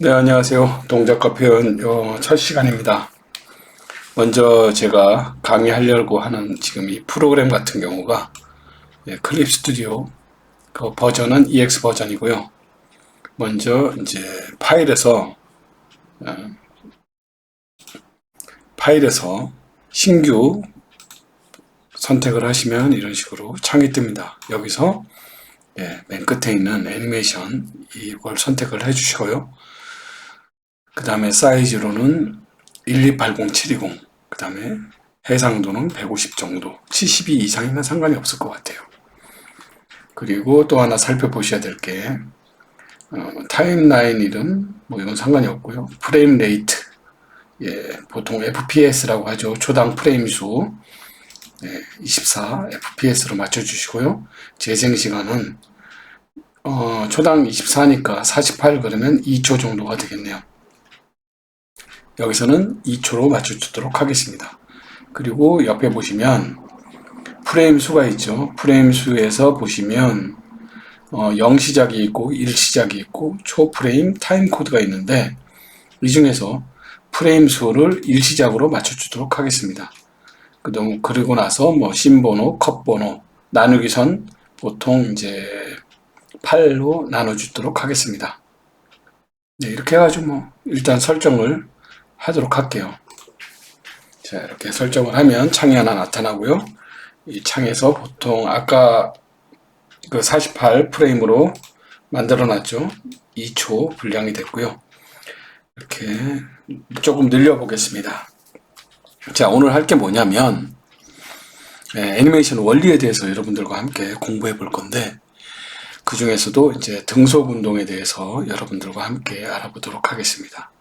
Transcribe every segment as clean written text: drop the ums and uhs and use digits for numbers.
네, 안녕하세요. 동작과 표현 첫 시간입니다. 먼저 제가 강의하려고 하는 지금 이 프로그램 같은 경우가 클립 스튜디오 그 버전은 EX 버전이고요. 먼저 이제 파일에서 신규 선택을 하시면 이런 식으로 창이 뜹니다. 여기서 맨 끝에 있는 애니메이션 이걸 선택을 해주시고요. 그 다음에 사이즈로는 1280720, 그 다음에 해상도는 150 정도, 72 이상이면 상관이 없을 것 같아요. 그리고 또 하나 살펴보셔야 될 게 타임라인 이름 뭐 이건 상관이 없고요. 프레임 레이트, 보통 FPS라고 하죠. 초당 프레임 수 24 FPS로 맞춰주시고요. 재생 시간은 초당 24니까 48 그러면 2초 정도가 되겠네요. 여기서는 2초로 맞춰주도록 하겠습니다. 그리고 옆에 보시면 프레임 수가 있죠. 프레임 수에서 보시면 0 시작이 있고 1 시작이 있고 초 프레임 타임 코드가 있는데 이 중에서 프레임 수를 1 시작으로 맞춰주도록 하겠습니다. 그리고 나서 뭐 신 번호, 컷 번호, 나누기 선 보통 이제 8로 나눠주도록 하겠습니다. 네, 이렇게 해가지고 뭐 일단 설정을 하도록 할게요. 자, 이렇게 설정을 하면 창이 하나 나타나고요. 이 창에서 보통 아까 그 48 프레임으로 만들어 놨죠. 2초 분량이 됐고요. 이렇게 조금 늘려 보겠습니다. 자, 오늘 할 게 뭐냐면 애니메이션 원리에 대해서 여러분들과 함께 공부해 볼 건데 그 중에서도 이제 등속 운동에 대해서 여러분들과 함께 알아보도록 하겠습니다.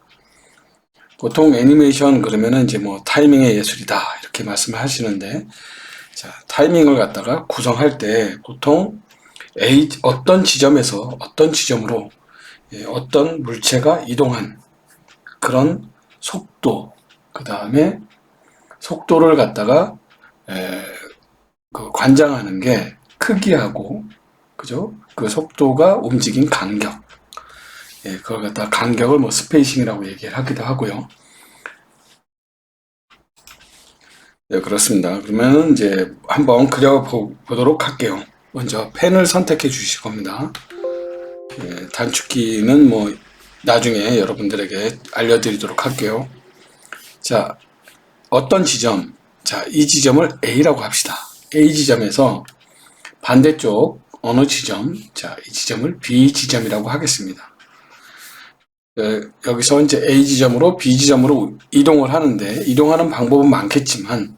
보통 애니메이션 그러면은 이제 뭐 타이밍의 예술이다 이렇게 말씀을 하시는데, 자, 타이밍을 갖다가 구성할 때 보통 어떤 지점에서 어떤 지점으로 어떤 물체가 이동한 그런 속도, 그 다음에 속도를 갖다가 관장하는 게 크기하고, 그죠? 그 속도가 움직인 간격, 그걸 갖다가 간격을 뭐 스페이싱이라고 얘기를 하기도 하고요. 네, 그렇습니다. 그러면 이제 한번 그려보도록 할게요. 먼저 펜을 선택해 주실 겁니다. 단축키는 뭐 나중에 여러분들에게 알려드리도록 할게요. 자, 어떤 지점, 자, 이 지점을 A라고 합시다. A 지점에서 반대쪽 어느 지점, 자, 이 지점을 B 지점이라고 하겠습니다. 여기서 이제 A 지점으로 B 지점으로 이동을 하는데 이동하는 방법은 많겠지만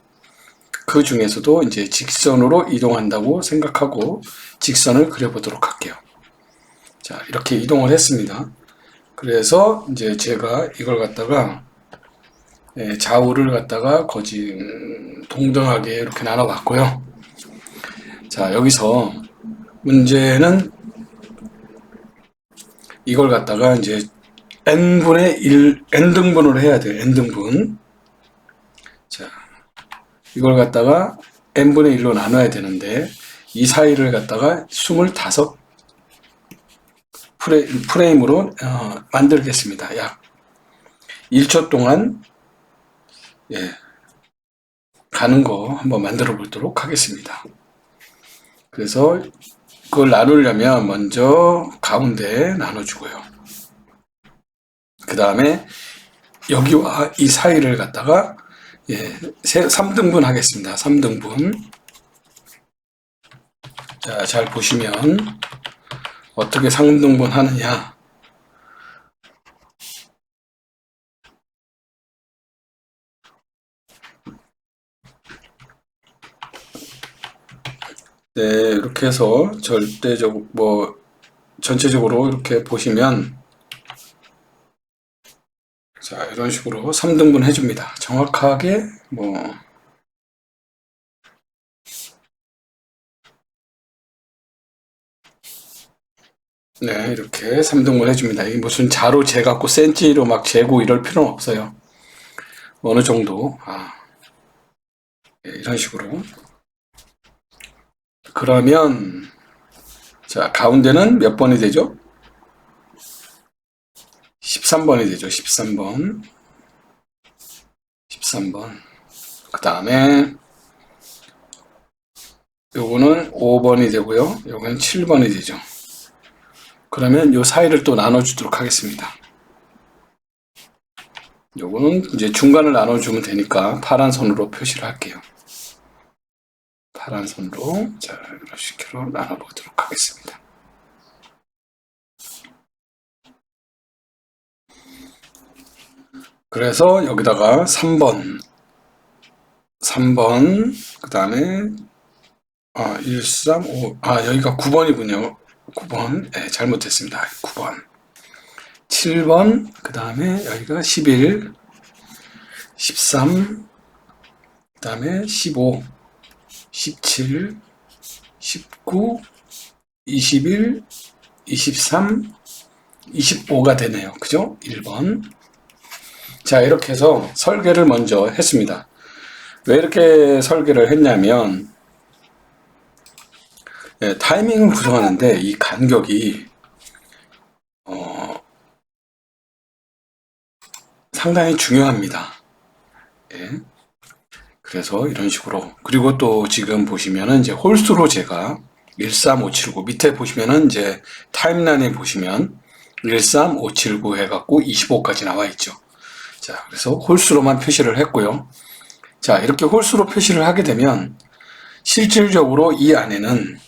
그 중에서도 이제 직선으로 이동한다고 생각하고 직선을 그려보도록 할게요. 자, 이렇게 이동을 했습니다. 그래서 이제 제가 이걸 갖다가 좌우를 갖다가 동등하게 이렇게 나눠봤고요. 자, 여기서 문제는 이걸 갖다가 이제 n분의 1, n등분으로 해야 돼요. n등분. 자, 이걸 갖다가 n분의 1로 나눠야 되는데 이 사이를 갖다가 25 프레임으로 만들겠습니다. 약 1초 동안 가는 거 한번 만들어 보도록 하겠습니다. 그래서 그걸 나누려면 먼저 가운데 나눠주고요. 그 다음에 여기와 이 사이를 갖다가 3등분 하겠습니다. 3등분. 자, 잘 보시면 어떻게 3등분 하느냐. 네, 이렇게 해서 전체적으로 이렇게 보시면, 자, 이런 식으로 3등분 해줍니다. 정확하게, 네, 이렇게 3등분 해줍니다. 이게 무슨 자로 재갖고 센치로 막 재고 이럴 필요는 없어요. 어느 정도, 이런 식으로. 그러면, 자, 가운데는 몇 번이 되죠? 13번이 되죠. 13번. 그 다음에 요거는 5번이 되고요. 요거는 7번이 되죠. 그러면 요 사이를 또 나눠주도록 하겠습니다. 요거는 이제 중간을 나눠주면 되니까 파란 선으로 표시를 할게요. 파란 선으로 자 이런 식으로 나눠보도록 하겠습니다. 그래서 여기다가 3번 그 다음에 1, 3, 5 여기가 9번이군요. 9번 잘못했습니다. 9번 7번 그 다음에 여기가 11 13 그 다음에 15 17 19 21 23 25가 되네요. 그죠? 1번. 자, 이렇게 해서 설계를 먼저 했습니다. 왜 이렇게 설계를 했냐면 타이밍을 구성하는데 이 간격이 상당히 중요합니다. 그래서 이런 식으로 그리고 또 지금 보시면은 이제 홀수로 제가 13579 밑에 보시면은 이제 타임라인에 보시면 13579 해갖고 25까지 나와 있죠. 자, 그래서 홀수로만 표시를 했고요. 자, 이렇게 홀수로 표시를 하게 되면 실질적으로 이 안에는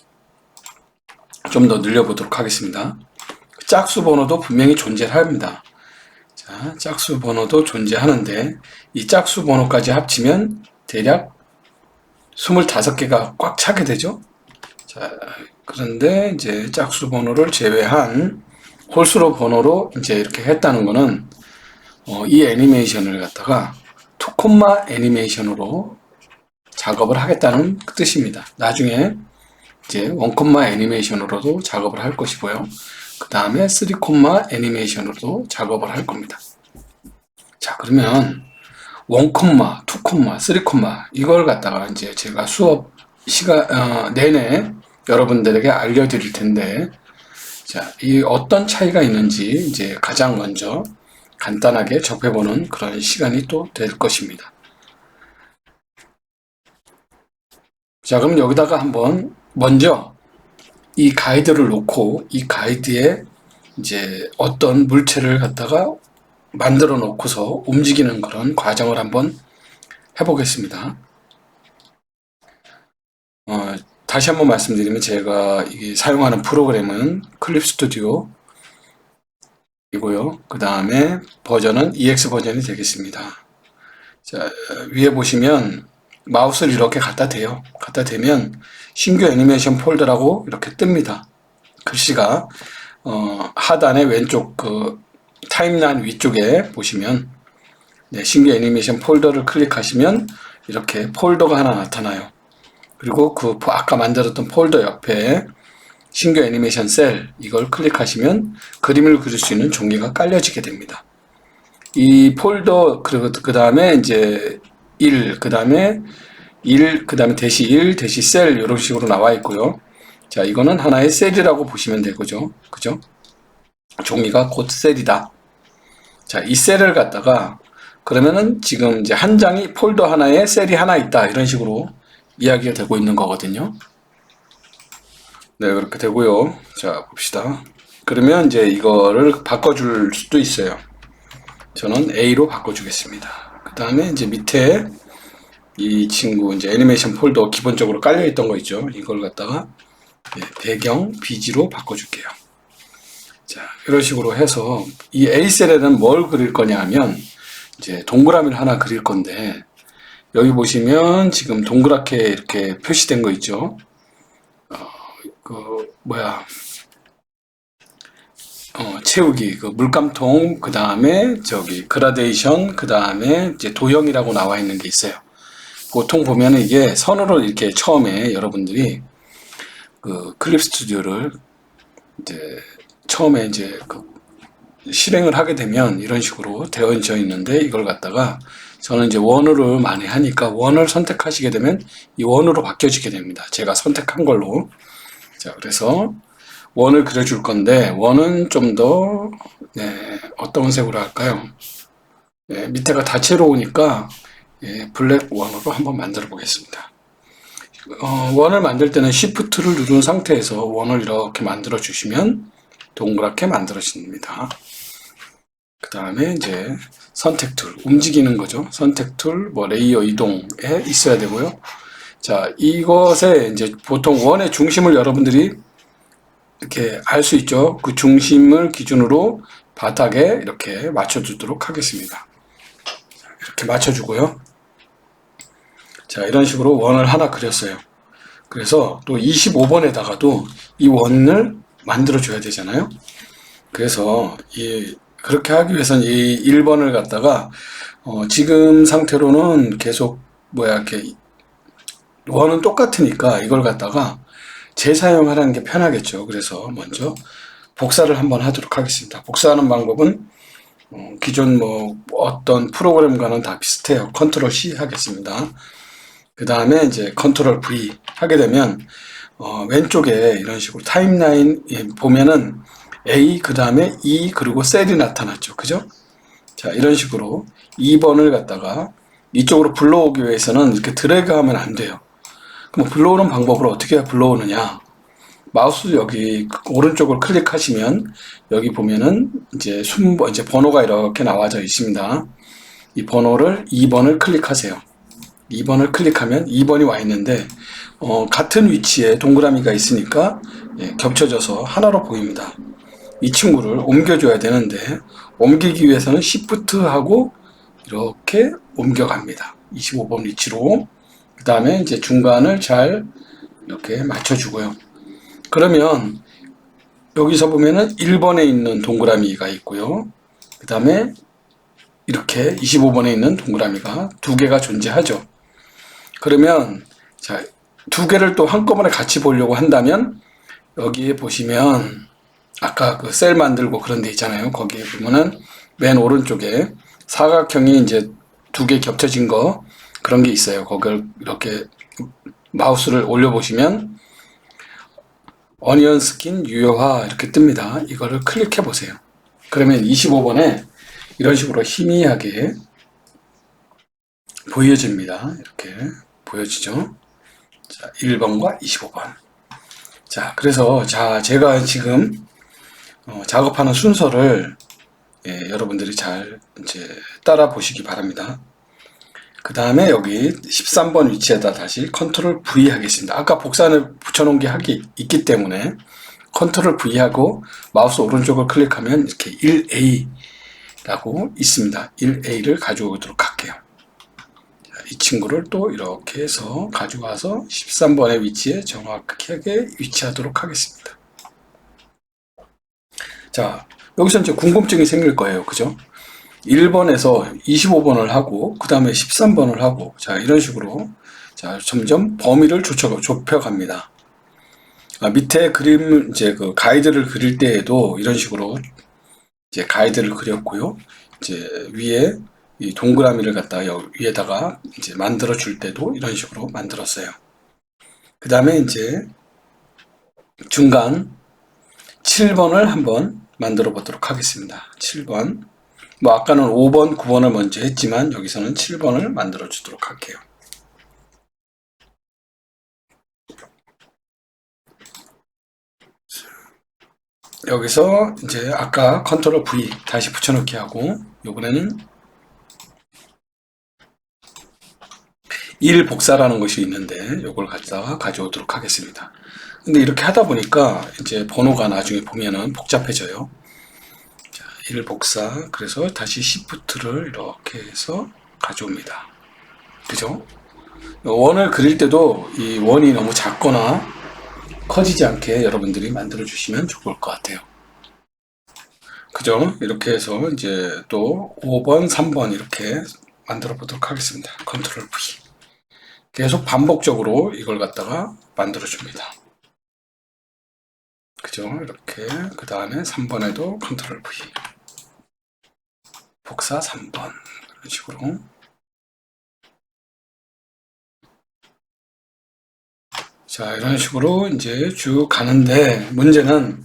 좀 더 늘려보도록 하겠습니다. 짝수 번호도 분명히 존재합니다. 자, 짝수 번호도 존재하는데 이 짝수 번호까지 합치면 대략 25개가 꽉 차게 되죠. 자, 그런데 이제 짝수 번호를 제외한 홀수로 번호로 이제 이렇게 했다는 거는 이 애니메이션을 갖다가 2콤마 애니메이션으로 작업을 하겠다는 뜻입니다. 나중에 이제 1콤마 애니메이션으로도 작업을 할 것이고요. 그 다음에 3콤마 애니메이션으로도 작업을 할 겁니다. 자, 그러면 1콤마, 2콤마, 3콤마 이걸 갖다가 이제 제가 수업 시간 내내 여러분들에게 알려드릴 텐데, 자, 이 어떤 차이가 있는지 이제 가장 먼저 간단하게 접해보는 그런 시간이 또 될 것입니다. 자, 그럼 여기다가 한번 먼저 이 가이드를 놓고 이 가이드에 이제 어떤 물체를 갖다가 만들어 놓고서 움직이는 그런 과정을 한번 해보겠습니다. 다시 한번 말씀드리면 제가 사용하는 프로그램은 클립 스튜디오 이고요. 그 다음에 버전은 EX 버전이 되겠습니다. 자, 위에 보시면 마우스를 이렇게 갖다 대요. 갖다 대면 신규 애니메이션 폴더라고 이렇게 뜹니다. 글씨가 하단의 왼쪽 그 타임라인 위쪽에 보시면 신규 애니메이션 폴더를 클릭하시면 이렇게 폴더가 하나 나타나요. 그리고 그 아까 만들었던 폴더 옆에 신규 애니메이션 셀 이걸 클릭하시면 그림을 그릴 수 있는 종이가 깔려지게 됩니다. 이 폴더 그 다음에 이제 1, 그 다음에 1, 그 다음에 대시 1, 대시 셀 이런 식으로 나와 있고요. 자, 이거는 하나의 셀이라고 보시면 되고죠. 그죠? 종이가 곧 셀이다. 자, 이 셀을 갖다가 그러면은 지금 이제 한 장이 폴더 하나에 셀이 하나 있다 이런 식으로 이야기가 되고 있는 거거든요. 네, 그렇게 되고요. 자, 봅시다. 그러면 이제 이거를 바꿔줄 수도 있어요. 저는 A로 바꿔주겠습니다. 그 다음에 이제 밑에 이 친구 이제 애니메이션 폴더 기본적으로 깔려있던 거 있죠. 이걸 갖다가 배경 BG로 바꿔줄게요. 자, 이런 식으로 해서 이 A셀에는 뭘 그릴 거냐 하면 이제 동그라미를 하나 그릴 건데 여기 보시면 지금 동그랗게 이렇게 표시된 거 있죠. 채우기, 그 물감통, 그 다음에 저기 그라데이션, 그 다음에 이제 도형이라고 나와 있는 게 있어요. 보통 보면 이게 선으로 이렇게 처음에 여러분들이 그 클립 스튜디오를 이제 처음에 이제 그 실행을 하게 되면 이런 식으로 되어져 있는데 이걸 갖다가 저는 이제 원으로 많이 하니까 원을 선택하시게 되면 이 원으로 바뀌어지게 됩니다. 제가 선택한 걸로. 자, 그래서 원을 그려줄 건데, 원은 좀 더, 네, 어떤 색으로 할까요? 네, 밑에가 다채로우니까, 예, 블랙 원으로 한번 만들어 보겠습니다. 원을 만들 때는 Shift를 누른 상태에서 원을 이렇게 만들어 주시면 동그랗게 만들어집니다. 그 다음에 이제 선택 툴, 움직이는 거죠. 선택 툴, 뭐 레이어 이동에 있어야 되고요. 자, 이것에 이제 보통 원의 중심을 여러분들이 이렇게 알 수 있죠. 그 중심을 기준으로 바닥에 이렇게 맞춰주도록 하겠습니다. 이렇게 맞춰주고요. 자, 이런 식으로 원을 하나 그렸어요. 그래서 또 25번에다가도 이 원을 만들어줘야 되잖아요. 그래서 그렇게 하기 위해서는 이 1번을 갖다가 지금 상태로는 계속 이렇게 원은 똑같으니까 이걸 갖다가 재사용하는 게 편하겠죠. 그래서 먼저 복사를 한번 하도록 하겠습니다. 복사하는 방법은 기존 어떤 프로그램과는 다 비슷해요. 컨트롤 C 하겠습니다. 그 다음에 이제 컨트롤 V 하게 되면 왼쪽에 이런 식으로 타임라인 보면은 A 그 다음에 E 그리고 셀이 나타났죠. 그죠? 자, 이런 식으로 2번을 갖다가 이쪽으로 불러오기 위해서는 이렇게 드래그하면 안 돼요. 그럼 불러오는 방법을 어떻게 불러오느냐? 마우스 여기 오른쪽을 클릭하시면 여기 보면은 이제 이제 번호가 이렇게 나와져 있습니다. 이 번호를 2번을 클릭하세요. 2번을 클릭하면 2번이 와 있는데 같은 위치에 동그라미가 있으니까 겹쳐져서 하나로 보입니다. 이 친구를 옮겨줘야 되는데 옮기기 위해서는 Shift하고 이렇게 옮겨갑니다. 25번 위치로. 그 다음에 이제 중간을 잘 이렇게 맞춰주고요. 그러면 여기서 보면은 1번에 있는 동그라미가 있고요. 그 다음에 이렇게 25번에 있는 동그라미가 두 개가 존재하죠. 그러면 자, 두 개를 또 한꺼번에 같이 보려고 한다면 여기에 보시면 아까 그 셀 만들고 그런 데 있잖아요. 거기에 보면은 맨 오른쪽에 사각형이 이제 두 개 겹쳐진 거 그런 게 있어요. 거기를 이렇게 마우스를 올려보시면 어니언 스킨 유효화 이렇게 뜹니다. 이거를 클릭해 보세요. 그러면 25번에 이런 식으로 희미하게 보여집니다. 이렇게 보여지죠. 자, 1번과 25번. 자, 그래서 제가 지금 작업하는 순서를 여러분들이 잘 이제 따라 보시기 바랍니다. 그 다음에 여기 13번 위치에다 다시 컨트롤 V 하겠습니다. 아까 복사를 붙여놓은 게 있기 때문에 컨트롤 V 하고 마우스 오른쪽을 클릭하면 이렇게 1A라고 있습니다. 1A를 가져오도록 할게요. 이 친구를 또 이렇게 해서 가져와서 13번의 위치에 정확하게 위치하도록 하겠습니다. 자, 여기서 이제 궁금증이 생길 거예요. 그죠? 1번에서 25번을 하고, 그 다음에 13번을 하고, 자, 이런 식으로, 자, 점점 범위를 좁혀갑니다. 밑에 그림, 이제 그 가이드를 그릴 때에도 이런 식으로 이제 가이드를 그렸고요. 이제 위에 이 동그라미를 갖다가 위에다가 이제 만들어 줄 때도 이런 식으로 만들었어요. 그 다음에 이제 중간 7번을 한번 만들어 보도록 하겠습니다. 7번. 아까는 5번, 9번을 먼저 했지만 여기서는 7번을 만들어 주도록 할게요. 여기서 이제 아까 컨트롤 V 다시 붙여넣기 하고 요번에는 1 복사라는 것이 있는데 요걸 갖다가 가져오도록 하겠습니다. 근데 이렇게 하다 보니까 이제 번호가 나중에 보면은 복잡해져요. 자, 1 복사. 그래서 다시 Shift를 이렇게 해서 가져옵니다. 그죠? 원을 그릴 때도 이 원이 너무 작거나 커지지 않게 여러분들이 만들어 주시면 좋을 것 같아요. 그죠? 이렇게 해서 이제 또 5번, 3번 이렇게 만들어 보도록 하겠습니다. 컨트롤 V. 계속 반복적으로 이걸 갖다가 만들어 줍니다. 그죠? 이렇게. 그 다음에 3번에도 컨트롤 V. 복사 3번. 이런 식으로. 자, 이런 식으로 이제 쭉 가는데, 문제는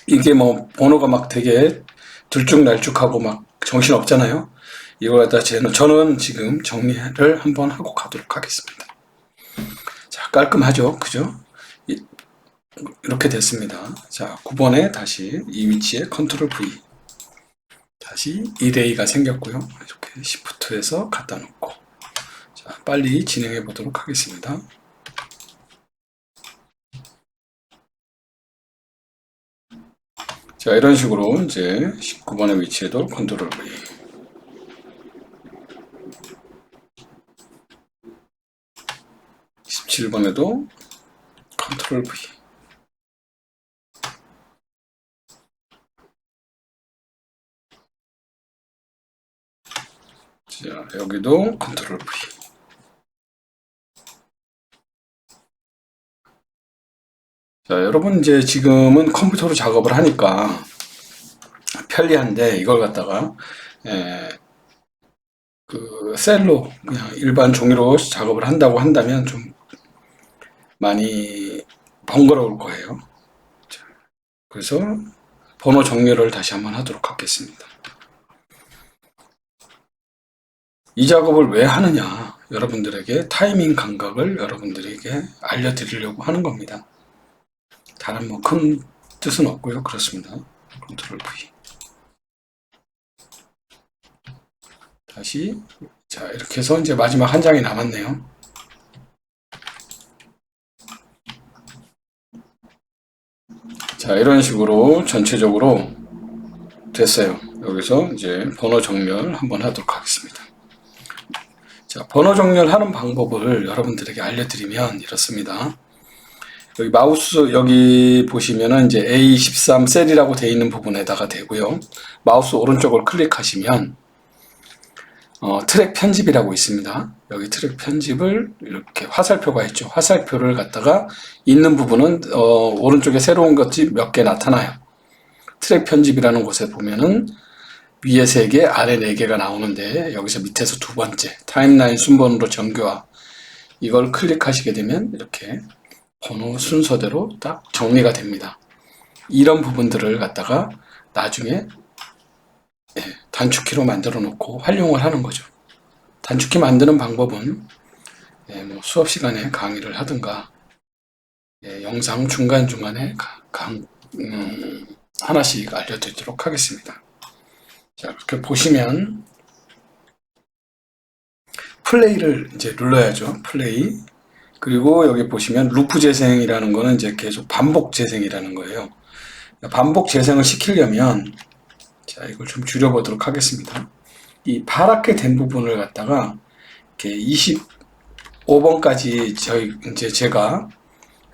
이게 뭐 번호가 막 되게 들쭉날쭉하고 막 정신 없잖아요. 이걸 갖다 저는 지금 정리를 한번 하고 가도록 하겠습니다. 자, 깔끔하죠? 그죠? 이렇게 됐습니다. 자, 9번에 다시 이 위치에 컨트롤 V. 다시 1A가 생겼고요. 이렇게 Shift에서 갖다 놓고. 자, 빨리 진행해 보도록 하겠습니다. 자, 이런 식으로 이제 19번의 위치에도 컨트롤 V. 십칠 번에도 컨트롤 V. 자, 여기도 컨트롤 V. 자, 여러분 이제 지금은 컴퓨터로 작업을 하니까 편리한데 이걸 갖다가 그 셀로 그냥 일반 종이로 작업을 한다고 한다면 좀 많이 번거로울 거예요. 자, 그래서 번호 정렬을 다시 한번 하도록 하겠습니다. 이 작업을 왜 하느냐, 여러분들에게 타이밍 감각을 여러분들에게 알려드리려고 하는 겁니다. 다른 뭐 큰 뜻은 없고요. 그렇습니다. 컨트롤 V. 다시, 자, 이렇게 해서 이제 마지막 한 장이 남았네요. 자, 이런 식으로 전체적으로 됐어요. 여기서 이제 번호 정렬 한번 하도록 하겠습니다. 자, 번호 정렬하는 방법을 여러분들에게 알려드리면 이렇습니다. 여기 마우스 여기 보시면은 이제 A13 셀이라고 되어 있는 부분에다가 되고요. 마우스 오른쪽을 클릭하시면 트랙 편집이라고 있습니다. 여기 트랙 편집을 이렇게 화살표가 있죠. 화살표를 갖다가 있는 부분은 오른쪽에 새로운 것이 몇 개 나타나요. 트랙 편집이라는 곳에 보면은 위에 3개, 아래 4개가 나오는데 여기서 밑에서 두 번째 타임라인 순번으로 정교화, 이걸 클릭하시게 되면 이렇게 번호 순서대로 딱 정리가 됩니다. 이런 부분들을 갖다가 나중에 단축키로 만들어 놓고 활용을 하는 거죠. 단축키 만드는 방법은 뭐 수업 시간에 강의를 하든가 영상 중간중간에 하나씩 알려드리도록 하겠습니다. 자, 이렇게 보시면 플레이를 이제 눌러야죠. 플레이. 그리고 여기 보시면 루프 재생이라는 거는 이제 계속 반복 재생이라는 거예요. 반복 재생을 시키려면, 자, 이걸 좀 줄여보도록 하겠습니다. 이 파랗게 된 부분을 갖다가 이렇게 25번까지 이제 제가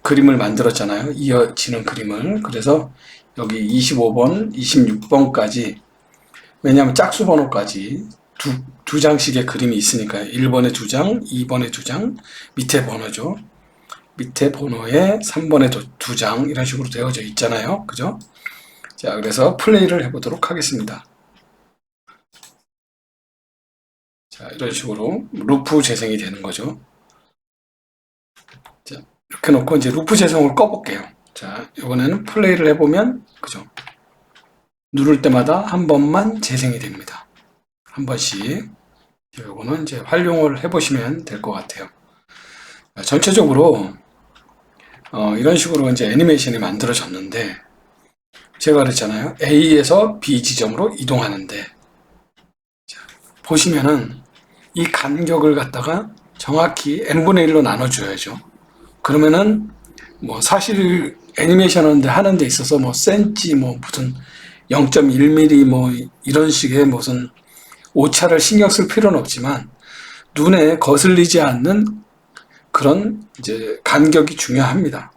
그림을 만들었잖아요. 이어지는 그림을. 그래서 여기 25번, 26번까지, 왜냐하면 짝수 번호까지 두 장씩의 그림이 있으니까요. 1번에 2장, 2번에 2장, 밑에 번호죠. 밑에 번호에 3번에 2장, 이런 식으로 되어져 있잖아요. 그죠? 자, 그래서 플레이를 해보도록 하겠습니다. 자, 이런 식으로 루프 재생이 되는 거죠. 자, 이렇게 놓고 이제 루프 재생을 꺼볼게요. 자, 이번에는 플레이를 해보면, 그죠? 누를 때마다 한 번만 재생이 됩니다. 한 번씩. 이거는 이제 활용을 해보시면 될 것 같아요. 전체적으로 이런 식으로 이제 애니메이션이 만들어졌는데, 제가 그랬잖아요. A에서 B 지점으로 이동하는데, 자, 보시면은 이 간격을 갖다가 정확히 n분의 1로 나눠줘야죠. 그러면은 뭐 사실 애니메이션 하는 데 있어서 뭐 센치 뭐 무슨 0.1mm 뭐 이런 식의 무슨 오차를 신경 쓸 필요는 없지만 눈에 거슬리지 않는 그런 이제 간격이 중요합니다.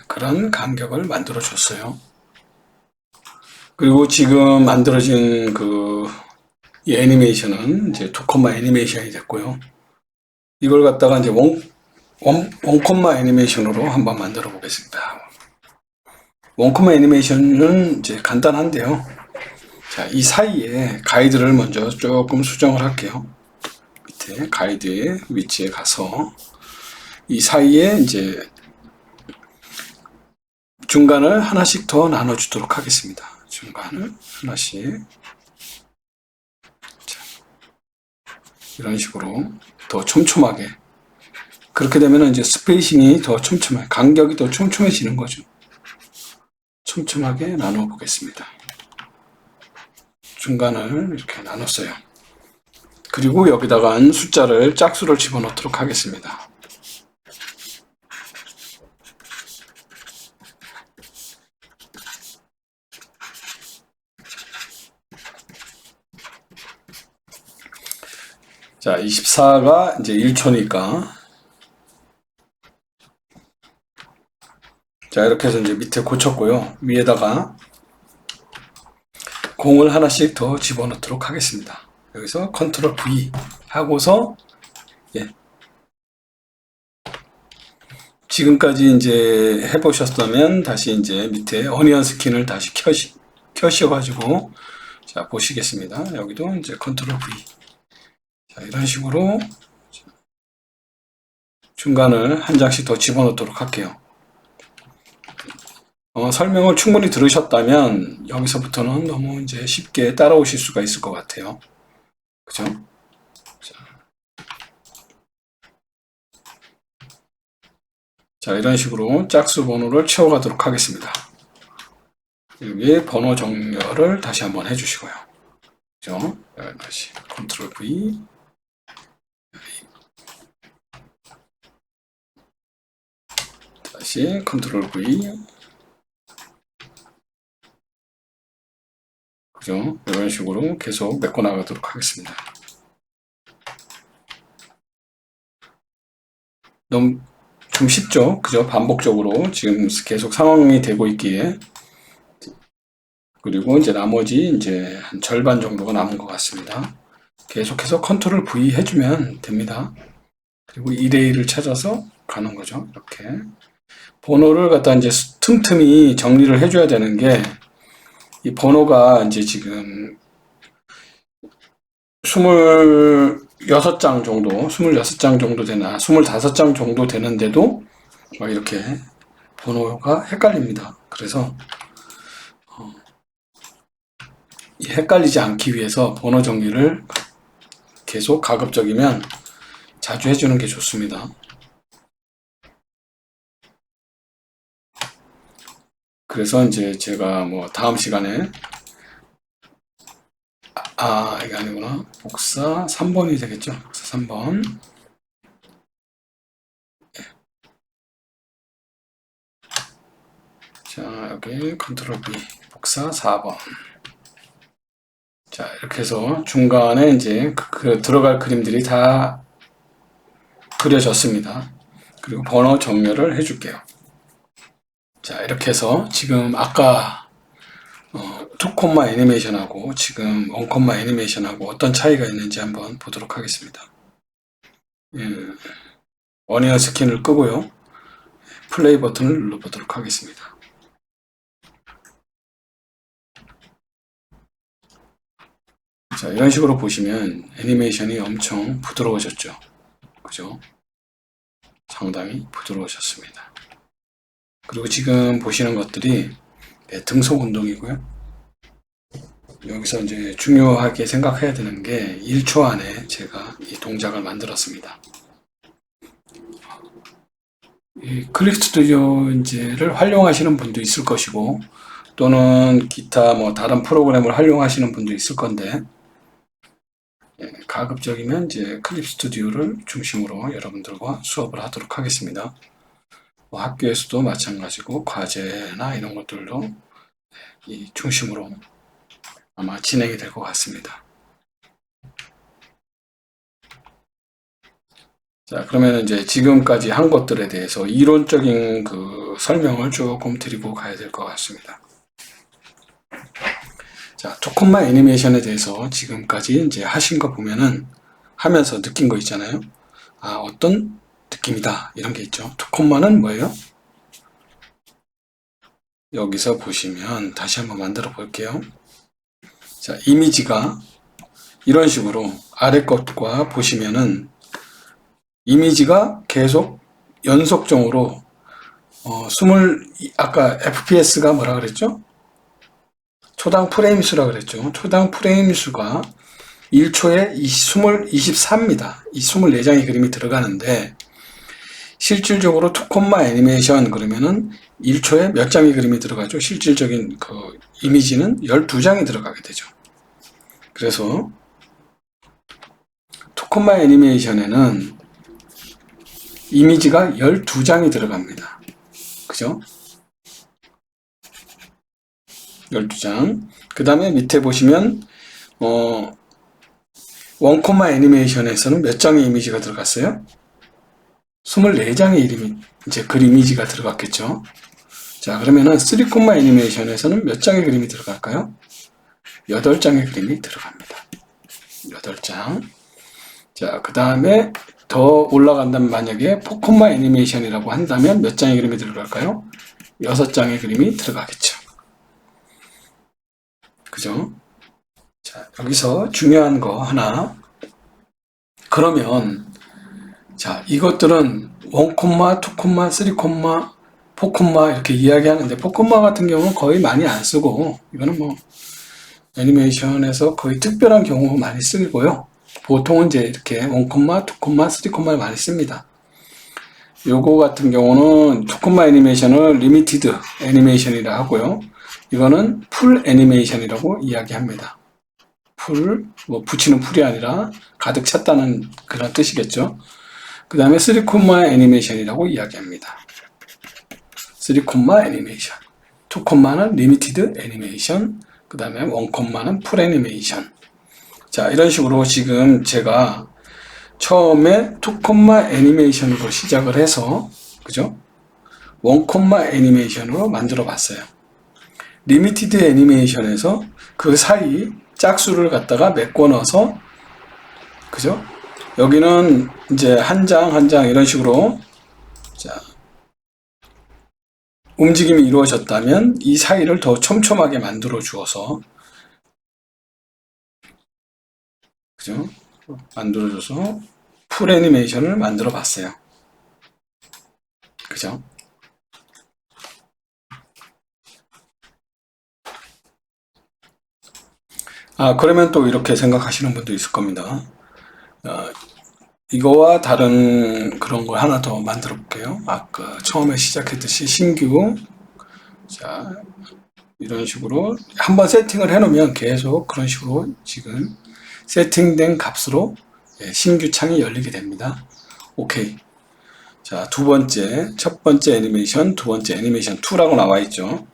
그런 간격을 만들어 줬어요. 그리고 지금 만들어진 이 애니메이션은 이제 2콤마 애니메이션이 됐고요. 이걸 갖다가 이제 원콤마 애니메이션으로 한번 만들어 보겠습니다. 원콤마 애니메이션은 이제 간단한데요. 자, 이 사이에 가이드를 먼저 조금 수정을 할게요. 밑에 가이드의 위치에 가서 이 사이에 이제 중간을 하나씩 더 나눠주도록 하겠습니다. 중간을 하나씩. 자, 이런 식으로 더 촘촘하게. 그렇게 되면 이제 스페이싱이 더 촘촘해, 간격이 더 촘촘해지는 거죠. 촘촘하게 나눠 보겠습니다. 중간을 이렇게 나눴어요. 그리고 여기다가 숫자를 짝수를 집어넣도록 하겠습니다. 자, 24가 이제 1초니까. 자, 이렇게 해서 이제 밑에 고쳤고요. 위에다가 공을 하나씩 더 집어넣도록 하겠습니다. 여기서 컨트롤 V 하고서, 예. 지금까지 이제 해보셨다면 다시 이제 밑에 어니언 스킨을 다시 켜셔가지고, 자, 보시겠습니다. 여기도 이제 컨트롤 V. 자, 이런 식으로 중간을 한 장씩 더 집어넣도록 할게요. 설명을 충분히 들으셨다면 여기서부터는 너무 이제 쉽게 따라오실 수가 있을 것 같아요. 그죠? 자, 이런 식으로 짝수 번호를 채워가도록 하겠습니다. 여기 번호 정렬을 다시 한번 해주시고요. 그죠? 다시 컨트롤 V. 다시 컨트롤 V. 그죠? 이런 식으로 계속 메꿔 나가도록 하겠습니다. 너무 좀 쉽죠? 그죠? 반복적으로 지금 계속 상황이 되고 있기에. 그리고 이제 나머지 이제 한 절반 정도가 남은 것 같습니다. 계속해서 컨트롤 V 해주면 됩니다. 그리고 1대1을 찾아서 가는 거죠. 이렇게. 번호를 갖다 이제 틈틈이 정리를 해줘야 되는 게, 이 번호가 이제 지금 26장 정도 되나 25장 정도 되는데도 막 이렇게 번호가 헷갈립니다. 그래서 헷갈리지 않기 위해서 번호 정리를 계속 가급적이면 자주 해주는 게 좋습니다. 그래서 이제 제가 뭐 다음 시간에 이게 아니구나. 복사 3번이 되겠죠. 복사 3번. 자, 여기 컨트롤 V 복사 4번. 자, 이렇게 해서 중간에 이제 들어갈 그림들이 다 그려졌습니다. 그리고 번호 정렬을 해줄게요. 자, 이렇게 해서 지금 아까 2콤마 애니메이션하고 지금 1콤마 애니메이션하고 어떤 차이가 있는지 한번 보도록 하겠습니다. 어니언 스킨을 끄고요. 플레이 버튼을 눌러보도록 하겠습니다. 자, 이런 식으로 보시면 애니메이션이 엄청 부드러워졌죠. 그죠? 상당히 부드러워졌습니다. 그리고 지금 보시는 것들이 등속 운동이고요. 여기서 이제 중요하게 생각해야 되는 게 1초 안에 제가 이 동작을 만들었습니다. 이 클립 스튜디오를 활용하시는 분도 있을 것이고, 또는 기타 뭐 다른 프로그램을 활용하시는 분도 있을 건데, 가급적이면 이제 클립 스튜디오를 중심으로 여러분들과 수업을 하도록 하겠습니다. 뭐 학교에서도 마찬가지고 과제나 이런 것들도 이 중심으로 아마 진행이 될 것 같습니다. 자, 그러면 이제 지금까지 한 것들에 대해서 이론적인 그 설명을 조금 드리고 가야 될 것 같습니다. 자, 2콤마 애니메이션에 대해서 지금까지 이제 하신 거 보면은 하면서 느낀 거 있잖아요. 어떤 느낌이다. 이런 게 있죠. 2콤마는 뭐예요? 여기서 보시면 다시 한번 만들어 볼게요. 자, 이미지가 이런 식으로 아래 것과 보시면은 이미지가 계속 연속적으로 아까 FPS가 뭐라 그랬죠? 초당 프레임 수라 그랬죠. 초당 프레임 수가 1초에 24입니다. 이 24장의 그림이 들어가는데 실질적으로 투콤마 애니메이션 그러면은 1초에 몇 장의 그림이 들어가죠? 실질적인 그 이미지는 12장이 들어가게 되죠. 그래서 투콤마 애니메이션에는 이미지가 12장이 들어갑니다. 그죠? 12장. 그 다음에 밑에 보시면 원콤마 애니메이션에서는 몇 장의 이미지가 들어갔어요? 24장의 이름이 이제 그 이미지가 들어갔겠죠. 자, 그러면은 3콤마 애니메이션에서는 몇 장의 그림이 들어갈까요? 8장의 그림이 들어갑니다. 8장. 자, 그 다음에 더 올라간다면 만약에 4콤마 애니메이션이라고 한다면 몇 장의 그림이 들어갈까요? 6장의 그림이 들어가겠죠. 그죠? 자, 여기서 중요한 거 하나. 그러면 자, 이것들은 1콤마, 2콤마, 3콤마, 4콤마 이렇게 이야기하는데 4콤마 같은 경우는 거의 많이 안 쓰고 이거는 뭐 애니메이션에서 거의 특별한 경우 많이 쓰고요. 보통은 이제 이렇게 1콤마, 2콤마, 3콤마를 많이 씁니다. 요거 같은 경우는 2콤마 애니메이션을 리미티드 애니메이션이라 하고요. 이거는 풀 애니메이션이라고 이야기합니다. 풀, 뭐 붙이는 풀이 아니라 가득 찼다는 그런 뜻이겠죠. 그 다음에 3콤마 애니메이션이라고 이야기합니다. 3콤마 애니메이션, 2콤마는 리미티드 애니메이션, 그 다음에 1콤마는 풀 애니메이션. 자, 이런 식으로 지금 제가 처음에 2콤마 애니메이션으로 시작을 해서 그죠? 1콤마 애니메이션으로 만들어 봤어요. 리미티드 애니메이션에서 그 사이 짝수를 갖다가 메꿔 넣어서 그죠? 여기는 이제 한 장 한 장 이런 식으로 자, 움직임이 이루어졌다면 이 사이를 더 촘촘하게 만들어 주어서 그죠? 만들어줘서 풀 애니메이션을 만들어 봤어요. 그죠? 아, 그러면 또 이렇게 생각하시는 분도 있을 겁니다. 이거와 다른 그런 걸 하나 더 만들어 볼게요. 아까 처음에 시작했듯이 신규 자 이런 식으로 한번 세팅을 해 놓으면 계속 그런 식으로 지금 세팅된 값으로 신규 창이 열리게 됩니다. 오케이. 자, 첫 번째 애니메이션, 두 번째 애니메이션 2라고 나와 있죠.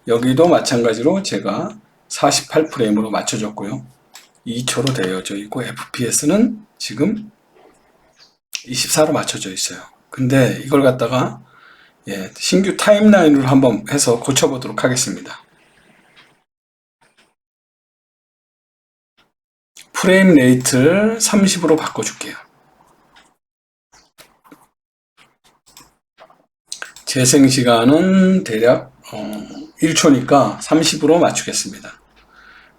여기도 마찬가지로 제가 48프레임으로 맞춰줬고요. 2초로 되어져 있고 FPS는 지금 24로 맞춰져 있어요. 근데 이걸 갖다가 신규 타임라인으로 한번 해서 고쳐보도록 하겠습니다. 프레임 레이트를 30으로 바꿔줄게요. 재생시간은 대략 1초니까 30으로 맞추겠습니다.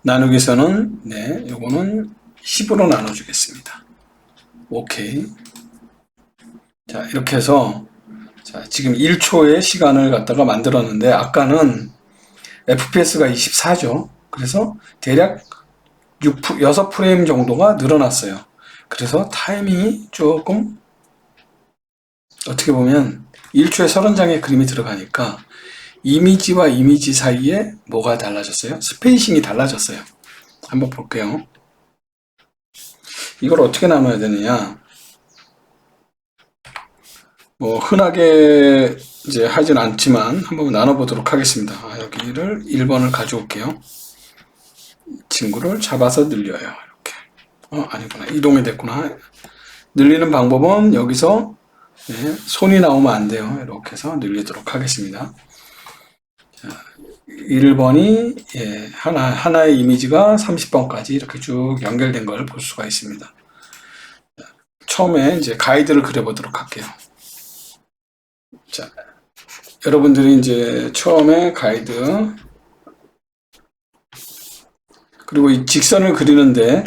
나누기서는 요거는 10으로 나눠주겠습니다. 오케이. 자, 이렇게 해서 자, 지금 1초의 시간을 갖다가 만들었는데 아까는 FPS가 24죠. 그래서 대략 6프레임 정도가 늘어났어요. 그래서 타이밍이 조금 어떻게 보면 1초에 30장의 그림이 들어가니까 이미지와 이미지 사이에 뭐가 달라졌어요? 스페이싱이 달라졌어요. 한번 볼게요. 이걸 어떻게 나눠야 되느냐? 뭐 흔하게 이제 하진 않지만 한번 나눠보도록 하겠습니다. 여기를 1번을 가져올게요. 친구를 잡아서 늘려요. 이렇게. 아니구나. 이동이 됐구나. 늘리는 방법은 여기서 손이 나오면 안 돼요. 이렇게 해서 늘리도록 하겠습니다. 자, 1번이 하나의 이미지가 30번까지 이렇게 쭉 연결된 걸 볼 수가 있습니다. 처음에 이제 가이드를 그려보도록 할게요. 자, 여러분들이 이제 처음에 가이드 그리고 이 직선을 그리는데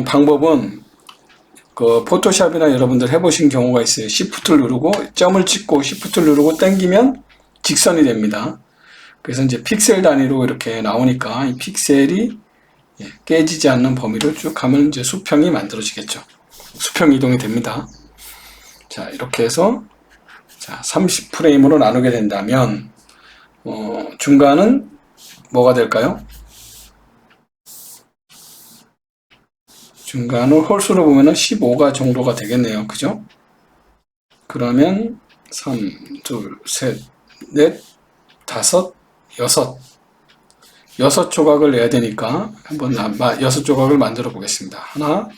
방법은 그 포토샵이나 여러분들 해보신 경우가 있어요. Shift를 누르고 점을 찍고 Shift를 누르고 당기면 직선이 됩니다. 그래서 이제 픽셀 단위로 이렇게 나오니까 이 픽셀이 깨지지 않는 범위로 쭉 가면 이제 수평이 만들어지겠죠. 수평 이동이 됩니다. 자, 이렇게 해서 자, 30프레임으로 나누게 된다면 중간은 뭐가 될까요? 중간을 홀수로 보면은 15가 정도가 되겠네요. 그죠? 그러면 3, 2, 셋, 넷, 다섯, 여섯 조각을 내야 되니까 한번 6조각을 만들어 보겠습니다. 하나,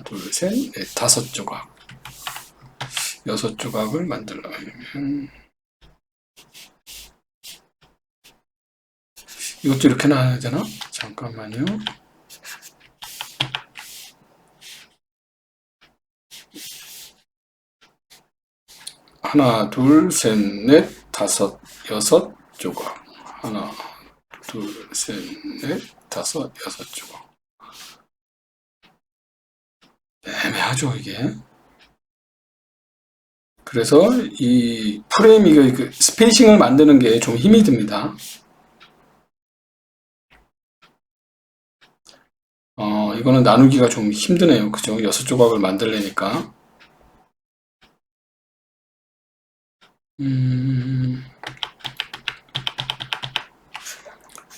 둘, 셋, 넷, 5조각. 6조각을 만들려면 이것도 이렇게 나와야 되나? 잠깐만요. 하나, 둘, 셋, 넷, 다섯, 6조각. 하나, 둘, 셋, 넷, 다섯, 6조각. 애매하죠, 이게. 그래서 이 프레임이 그 스페이싱을 만드는 게 좀 힘이 듭니다. 이거는 나누기가 좀 힘드네요. 그죠? 6조각을 만들려니까.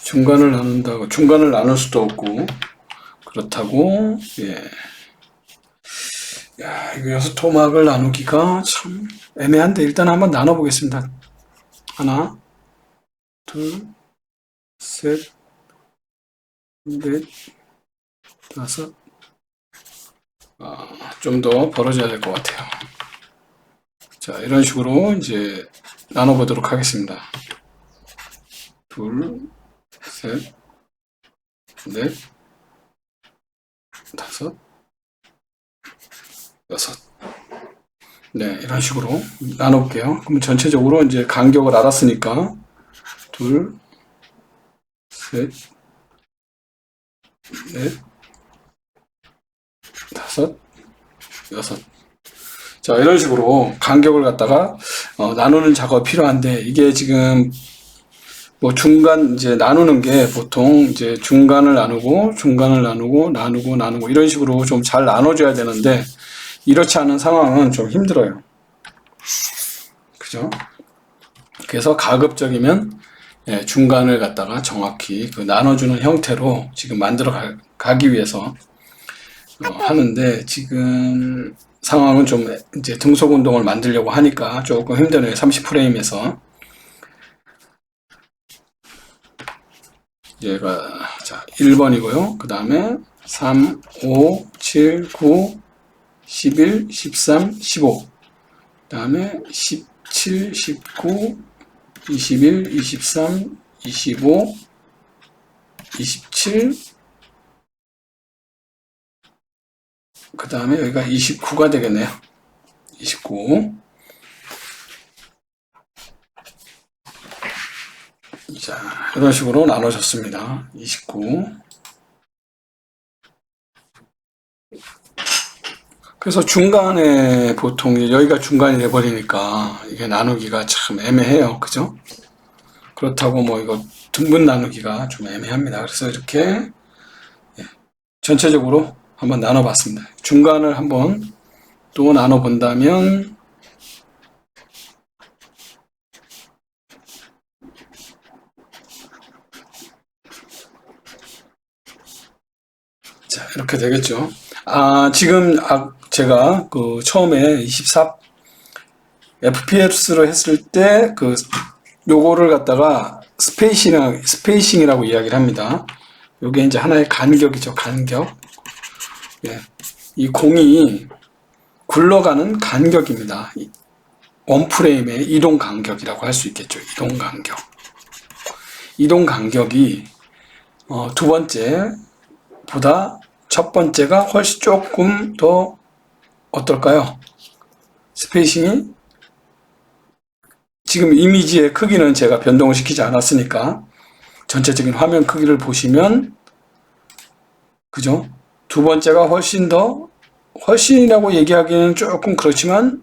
중간을 나눈다고, 중간을 나눌 수도 없고, 그렇다고, 예. 야, 이거 6토막을 나누기가 참 애매한데, 일단 한번 나눠보겠습니다. 하나, 둘, 셋, 넷, 다섯. 좀 더 벌어져야 될 것 같아요. 자, 이런 식으로 이제 나눠보도록 하겠습니다. 둘, 셋, 넷, 다섯, 6. 네, 이런 식으로 나눠볼게요. 그럼 전체적으로 이제 간격을 알았으니까 둘, 셋, 넷, 다섯, 6. 자, 이런 식으로 간격을 갖다가 나누는 작업이 필요한데, 이게 지금 뭐 중간 이제 나누는 게 보통 이제 중간을 나누고 나누고 이런 식으로 좀 잘 나눠줘야 되는데, 이렇지 않은 상황은 좀 힘들어요. 그죠? 그래서 가급적이면 중간을 갖다가 정확히 그 나눠주는 형태로 지금 만들어 가기 위해서 하는데, 지금 상황은 좀 이제 등속 운동을 만들려고 하니까 조금 힘드네요. 30프레임에서. 얘가, 자, 1번이고요. 그 다음에 3, 5, 7, 9, 11, 13, 15. 그 다음에 17, 19, 21, 23, 25, 27, 그 다음에 여기가 29가 되겠네요. 29. 자, 이런 식으로 나눠졌습니다. 29. 그래서 중간에 보통 여기가 중간이 돼버리니까 이게 나누기가 참 애매해요. 그죠? 그렇다고 뭐 이거 등분 나누기가 좀 애매합니다. 그래서 이렇게 전체적으로 한번 나눠봤습니다. 중간을 한번 또 나눠본다면, 자, 이렇게 되겠죠. 지금 제가 그 처음에 24 FPS로 했을 때 그 요거를 갖다가 스페이싱이라고 이야기를 합니다. 요게 이제 하나의 간격이죠. 간격. 예. 이 공이 굴러가는 간격입니다. 원 프레임의 이동 간격이라고 할 수 있겠죠. 이동 간격. 이동 간격이 두 번째보다 첫 번째가 훨씬 조금 더 어떨까요? 스페이싱이 지금 이미지의 크기는 제가 변동을 시키지 않았으니까 전체적인 화면 크기를 보시면, 그죠? 두 번째가 훨씬이라고 얘기하기는 조금 그렇지만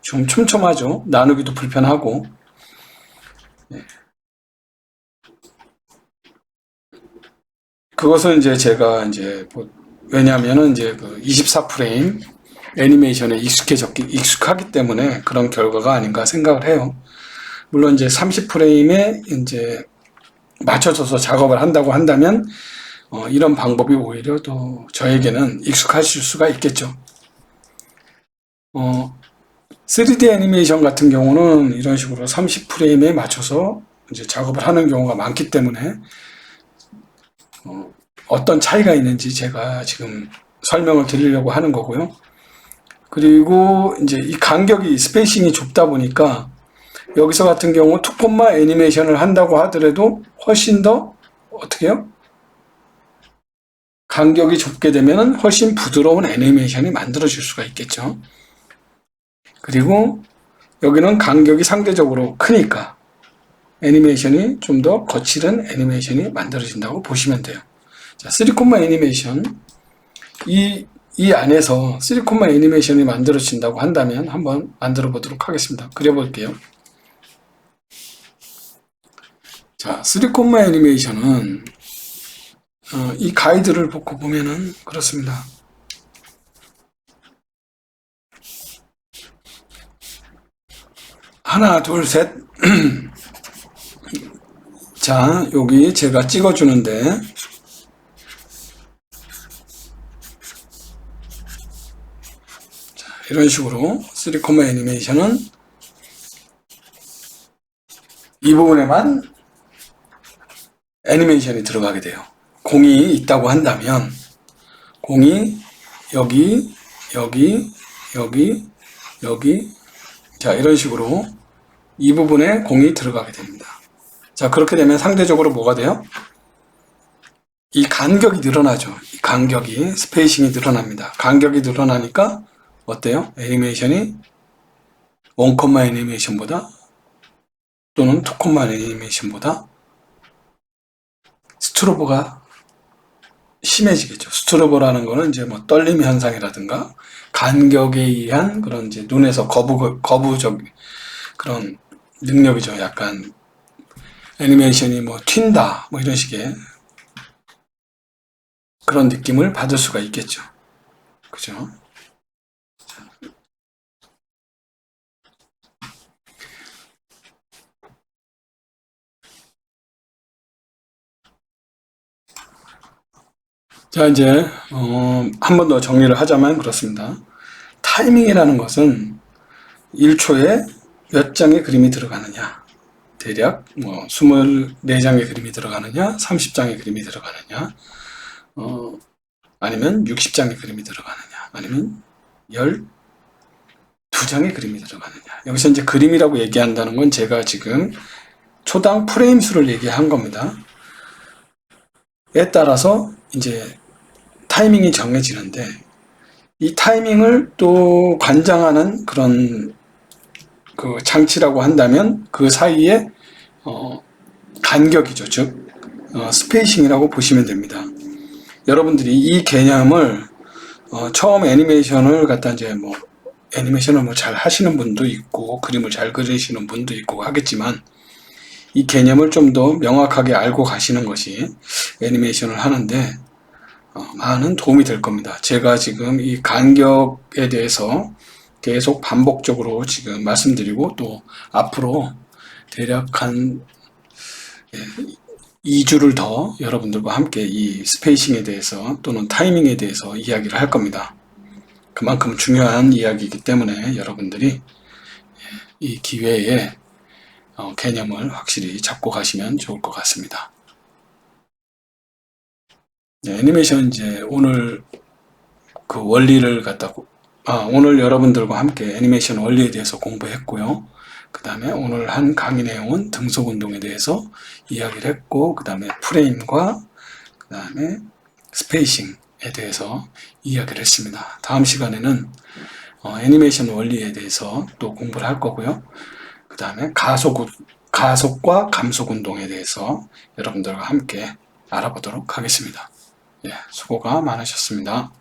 좀 촘촘하죠. 나누기도 불편하고. 그것은 이제 제가 이제 왜냐하면은 이제 그 24프레임 애니메이션에 익숙하기 때문에 그런 결과가 아닌가 생각을 해요. 물론 이제 30프레임에 이제 맞춰져서 작업을 한다고 한다면 이런 방법이 오히려 또 저에게는 익숙하실 수가 있겠죠. 3D 애니메이션 같은 경우는 이런 식으로 30프레임에 맞춰서 이제 작업을 하는 경우가 많기 때문에 어떤 차이가 있는지 제가 지금 설명을 드리려고 하는 거고요. 그리고 이제 이 간격이 스페이싱이 좁다 보니까 여기서 같은 경우 2콤마 애니메이션을 한다고 하더라도 훨씬 더 어떻게 해요? 간격이 좁게 되면 훨씬 부드러운 애니메이션이 만들어질 수가 있겠죠. 그리고 여기는 간격이 상대적으로 크니까 애니메이션이 좀 더 거칠은 애니메이션이 만들어진다고 보시면 돼요. 자, 3콤마 애니메이션. 이 안에서 3콤마 애니메이션이 만들어진다고 한다면 한번 만들어 보도록 하겠습니다. 그려볼게요. 자, 3콤마 애니메이션은 이 가이드를 보고 보면은 그렇습니다. 하나, 둘, 셋. 자, 여기 제가 찍어주는데 자, 이런 식으로 3콤마 애니메이션은 이 부분에만 애니메이션이 들어가게 돼요. 공이 있다고 한다면 공이 여기, 여기, 여기, 여기 자, 이런 식으로 이 부분에 공이 들어가게 됩니다. 자, 그렇게 되면 상대적으로 뭐가 돼요? 이 간격이 늘어나죠. 이 간격이, 스페이싱이 늘어납니다. 간격이 늘어나니까 어때요? 애니메이션이 1콤마 애니메이션보다 또는 2콤마 애니메이션보다 스트로보가 심해지겠죠. 스트로보라는 거는 이제 뭐 떨림 현상이라든가 간격에 의한 그런 이제 눈에서 거부적 그런 능력이죠. 약간 애니메이션이 뭐 튄다 뭐 이런 식의 그런 느낌을 받을 수가 있겠죠. 그죠? 자, 이제 한 번 더 정리를 하자면 그렇습니다. 타이밍이라는 것은 1초에 몇 장의 그림이 들어가느냐, 대략 뭐 24장의 그림이 들어가느냐, 30장의 그림이 들어가느냐, 아니면 60장의 그림이 들어가느냐, 아니면 12장의 그림이 들어가느냐. 여기서 이제 그림이라고 얘기한다는 건 제가 지금 초당 프레임 수를 얘기한 겁니다. 에 따라서 이제 타이밍이 정해지는데 이 타이밍을 또 관장하는 그런 그 장치라고 한다면 그 사이에 간격이죠. 즉 스페이싱이라고 보시면 됩니다. 여러분들이 이 개념을 처음 애니메이션을 갖다 이제 뭐 애니메이션을 뭐 잘 하시는 분도 있고 그림을 잘 그리시는 분도 있고 하겠지만 이 개념을 좀 더 명확하게 알고 가시는 것이 애니메이션을 하는데 많은 도움이 될 겁니다. 제가 지금 이 간격에 대해서 계속 반복적으로 지금 말씀드리고 또 앞으로 대략 한 2주를 더 여러분들과 함께 이 스페이싱에 대해서 또는 타이밍에 대해서 이야기를 할 겁니다. 그만큼 중요한 이야기이기 때문에 여러분들이 이 기회에 개념을 확실히 잡고 가시면 좋을 것 같습니다. 네, 애니메이션 이제 오늘 그 원리를 갖다고 오늘 여러분들과 함께 애니메이션 원리에 대해서 공부했고요. 그 다음에 오늘 한 강의 내용은 등속 운동에 대해서 이야기를 했고 그 다음에 프레임과 그 다음에 스페이싱에 대해서 이야기를 했습니다. 다음 시간에는 애니메이션 원리에 대해서 또 공부를 할 거고요. 그 다음에 가속과 감속 운동에 대해서 여러분들과 함께 알아보도록 하겠습니다. 예, 수고가 많으셨습니다.